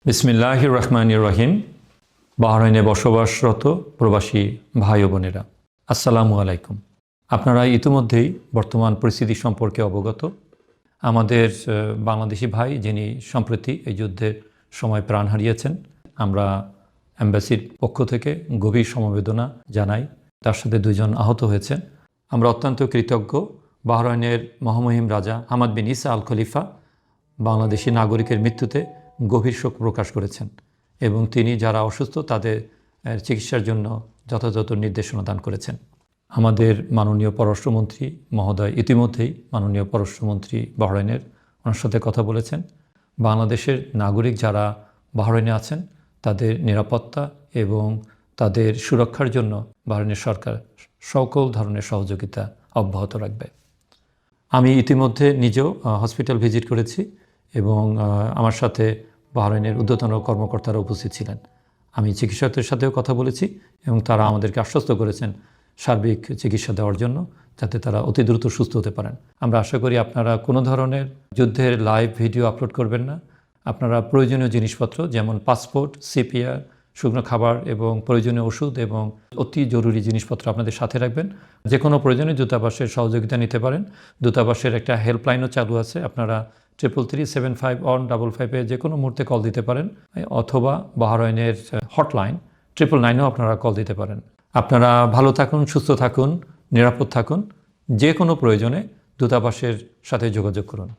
বিসমিল্লাহির রহমানির রহিম। বাহরাইনে বসবাসরত প্রবাসী ভাই ও বোনেরা, আসসালামু আলাইকুম। আপনারা ইতিমধ্যেই বর্তমান পরিস্থিতি সম্পর্কে অবগত। আমাদের বাংলাদেশি ভাই যিনি সম্প্রতি এই যুদ্ধের সময় প্রাণ হারিয়েছেন, আমরা অ্যাম্বাসির পক্ষ থেকে গভীর সমবেদনা জানাই। তার সাথে দুজন আহত হয়েছেন। আমরা অত্যন্ত কৃতজ্ঞ। বাহরাইনের মহামহিম রাজা হামাদ বিন ইসা আল খলিফা বাংলাদেশি নাগরিকের মৃত্যুতে গভীর শোক প্রকাশ করেছেন এবং তিনি যারা অসুস্থ তাদের চিকিৎসার জন্য যথাযথ নির্দেশনা দান করেছেন। আমাদের মাননীয় পররাষ্ট্রমন্ত্রী মহোদয় ইতিমধ্যেই মাননীয় পররাষ্ট্রমন্ত্রী বাহরাইনের ওনার সাথে কথা বলেছেন। বাংলাদেশের নাগরিক যারা বাহরাইনে আছেন তাদের নিরাপত্তা এবং তাদের সুরক্ষার জন্য বাহরাইনের সরকার সকল ধরনের সহযোগিতা অব্যাহত রাখবে। আমি ইতিমধ্যে নিজেও হসপিটাল ভিজিট করেছি এবং আমার সাথে বাহরাইনের ঊর্ধ্বতন কর্মকর্তারা উপস্থিত ছিলেন। আমি চিকিৎসকদের সাথেও কথা বলেছি এবং তারা আমাদেরকে আশ্বস্ত করেছেন সার্বিক চিকিৎসা দেওয়ার জন্য, যাতে তারা অতি দ্রুত সুস্থ হতে পারেন। আমরা আশা করি আপনারা কোনো ধরনের যুদ্ধের লাইভ ভিডিও আপলোড করবেন না। আপনারা প্রয়োজনীয় জিনিসপত্র যেমন পাসপোর্ট, সিপিআর, শুকনো খাবার এবং প্রয়োজনীয় ওষুধ এবং অতি জরুরি জিনিসপত্র আপনাদের সাথে রাখবেন। যে কোনো প্রয়োজনে দূতাবাসের সহযোগিতা নিতে পারেন। দূতাবাসের একটা হেল্পলাইনও চালু আছে, আপনারা 33375 যে কোনো মুহূর্তে কল দিতে পারেন, অথবা বাহরাইনের হটলাইন 999 আপনারা কল দিতে পারেন। আপনারা ভালো থাকুন, সুস্থ থাকুন, নিরাপদ থাকুন। যে কোনো প্রয়োজনে দূতাবাসের সাথে যোগাযোগ করুন।